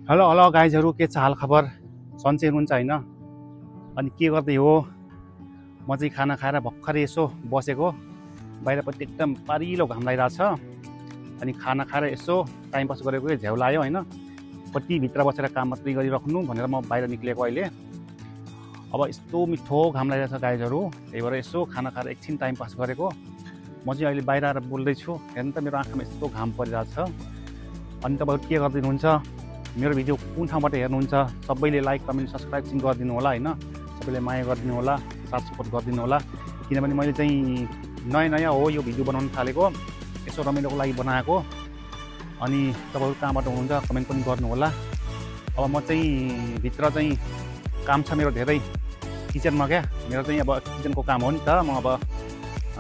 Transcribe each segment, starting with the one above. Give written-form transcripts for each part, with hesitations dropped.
Hello hello गाइजहरू, के छ हाल खबर? सन्चै हुनुहुन्छ होइन? अनि के गर्दै हो? म चाहिँ खाना खाएर भर्खरै यसो बसेको। बाहिरपट्टि एकदम पारिलो घाम लागिरहेछ। अनि खाना खाएर यसो टाइम पास गरेको झ्याउ लाग्यो होइन। कति भित्र बसेर काम मात्रै गरिराख्नु भनेर म बाहिर निक्लेको अहिले। अब यस्तो मिठो घाम लागिरहेछ गाइजहरू, त्यही भएर यसो खाना खाएर एकछिन टाइम पास गरेको। म चाहिँ अहिले बाहिर आएर बोल्दैछु। हेर्नु त मेरो आँखामा यस्तो घाम परिरहेछ। अनि तपाईँहरू के गर्दै हुनुहुन्छ? मेरो भिडियो कुन ठाउँबाट हेर्नुहुन्छ? सबैले लाइक कमेन्ट सब्सक्राइब चाहिँ गरिदिनु होला होइन। सबैले माया गरिदिनु होला, साथ सपोर्ट गरिदिनु होला। किनभने मैले चाहिँ नयाँ हो यो भिडियो बनाउन थालेको, यसो रमाइलोको लागि बनाएको। अनि तपाईँहरू कहाँबाट हुनुहुन्छ कमेन्ट पनि गर्नु होला। अब म चाहिँ भित्र चाहिँ काम छ मेरो धेरै किचनमा क्या। मेरो चाहिँ अब किचनको काम हो नि त। म अब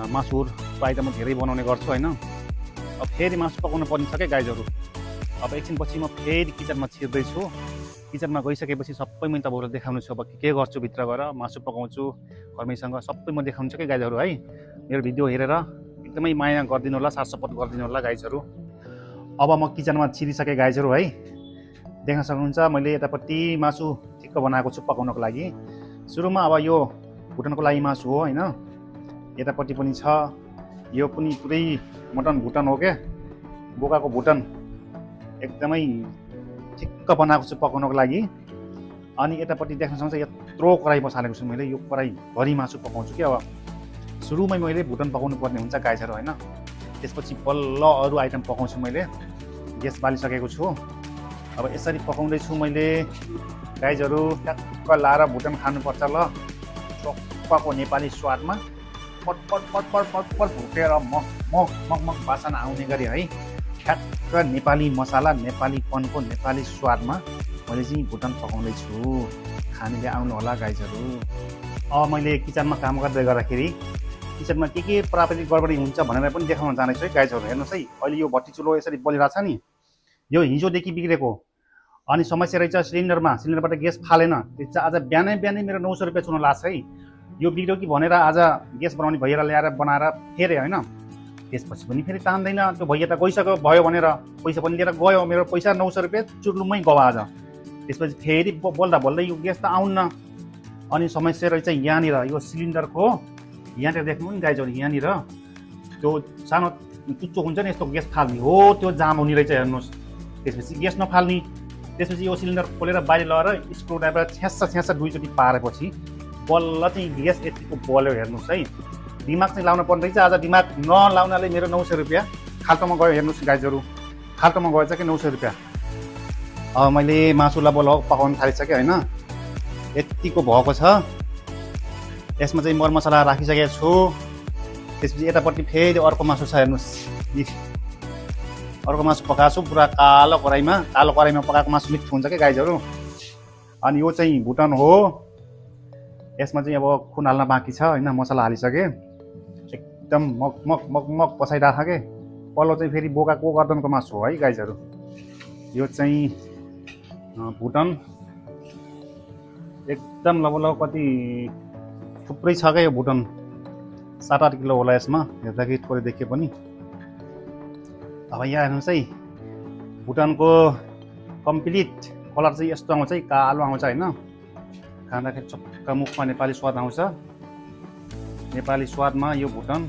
मासुहरूको आइटम धेरै बनाउने गर्छु होइन। अब फेरि मासु पकाउनु पर्ने छ क्या गाइजहरू। अब एकछिनपछि म फेरि किचनमा छिर्दैछु। किचनमा गइसकेपछि सबै मैले तपाईँहरूलाई देखाउनु छु। अब के गर्छु भित्र गएर मासु पकाउँछु घरमैसँग सबै म देखाउनु छु क्या गाइजहरू है। मेरो भिडियो हेरेर एकदमै माया गरिदिनु होला, साथ सपोर्ट गरिदिनु होला गाइजहरू। अब म किचनमा छिरिसकेँ गाइजहरू है। देख्न सक्नुहुन्छ मैले यतापट्टि मासु ठिक्क बनाएको छु पकाउनको लागि। सुरुमा अब यो भुटनको लागि मासु हो होइन। यतापट्टि पनि छ, यो पनि पुरै मटन भुटन हो क्या। बोकाको भुटन एकदमै ठिक्क बनाएको छु पकाउनको लागि। अनि यतापट्टि देख्न सक्नुहुन्छ यत्रो कराई बसालेको छु मैले। यो कराई भरि मासु पकाउँछु कि। अब सुरुमै मैले भुटन पकाउनु पर्ने हुन्छ गाइजहरू होइन। त्यसपछि बल्ल अरू आइटम पकाउँछु मैले। ग्यास बालिसकेको छु। अब यसरी पकाउँदैछु मैले गाइजहरू। ट्याक्क लाएर भुटन खानुपर्छ ल, चोक्पाको नेपाली स्वादमा पटपट पटपट पटपट भुटेर मग मग मग मग बासना आउने गरी है। ठ्याक्क नेपाली मसाला, नेपालीपनको नेपाली स्वादमा मैले चाहिँ भुटन पकाउँदैछु। खानेले आउनु होला गाइजहरू। अब मैले किचनमा काम गर्दै गर्दाखेरि किचनमा के प्राविधिक गडबडी हुन्छ भनेर पनि देखाउन जानेछु है गाइजहरू। हेर्नुहोस् है, अहिले यो भट्टी चुलो यसरी बलिरहेछ नि, यो हिजोदेखि बिग्रेको। अनि समस्या रहेछ सिलिन्डरबाट ग्यास फालेन। त्यो चाहिँ आज बिहानै मेरो 900 रुपियाँ चुनो लाग्छ है। यो बिग्रियो कि भनेर आज ग्यास बनाउने भैया ल्याएर बनाएर फेरे होइन। त्यसपछि पनि फेरि तान्दैन। त्यो भैया त गइसक्यो भयो भनेर पैसा पनि लिएर गयो। मेरो पैसा 900 रुपियाँ चुर्लुमै गयो आज। त्यसपछि फेरि बोल्दा यो ग्यास त आउन्न। अनि समस्या रहेछ यहाँनिर यो सिलिन्डरको, यहाँनिर देख्नु नि गाइजहरू, यहाँनिर त्यो सानो चुच्चो हुन्छ नि यस्तो ग्यास फाल्ने हो, त्यो जाम हुने रहेछ हेर्नुहोस्। त्यसपछि ग्यास नफाल्ने। त्यसपछि यो सिलिन्डर खोलेर बाहिर लगेर स्क्रू ड्राइभर छ्यास्सा दुईचोटि पारेपछि बल्ल चाहिँ ग्यास यतिको बल्यो हेर्नुहोस् है। दिमाग चाहिँ लाउनु पर्ने रहेछ। आज दिमाग नलाउनाले मेरो 900 रुपियाँ खाल्टोमा गयो हेर्नुहोस् गाइजहरू। खाल्टोमा गएछ कि 900 रुपियाँ। अब मैले मासुलाई पकाउनु थालिसकेँ होइन। यतिको भएको छ। यसमा चाहिँ मरमसला राखिसकेको छु। त्यसपछि यतापट्टि फेरि अर्को मासु छ हेर्नुहोस्। अर्को मासु पकाएको छु पुरा कालो कराईमा पकाएको मासु मिठो हुन्छ क्या गाइजहरू। अनि यो चाहिँ भुटन हो। यसमा चाहिँ अब खुन हाल्न बाँकी छ होइन। मसला हालिसकेँ, एकदम मग मग मग मग पसाइरहेको के। पल्लो चाहिँ फेरि बोकाको गर्दनको मासु हो है गाइजहरू। यो चाहिँ भुटन एकदम लगभग कति थुप्रै छ क्या यो भुटन। 7-8 किलो होला यसमा हेर्दाखेरि थोरै देखियो पनि। अब यहाँ हेर्नुहोस् है, भुटनको कम्प्लिट कलर चाहिँ यस्तो आउँछ है, कालो आउँछ होइन। खाँदाखेरि चक्क मुखमा नेपाली स्वाद आउँछ। नेपाली स्वादमा यो भुटन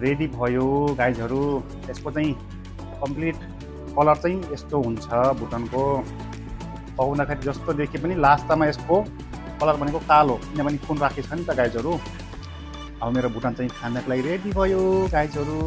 रेडी भयो गाइजहरू। यसको चाहिँ कम्प्लिट कलर चाहिँ यस्तो हुन्छ भुटनको। पकाउँदाखेरि जस्तो देखे पनि लास्टमा यसको कलर भनेको कालो, किनभने खुन राखेको छ नि त गाइजहरू। अब मेरो भुटन चाहिँ खानको लागि रेडी भयो गाइजहरू।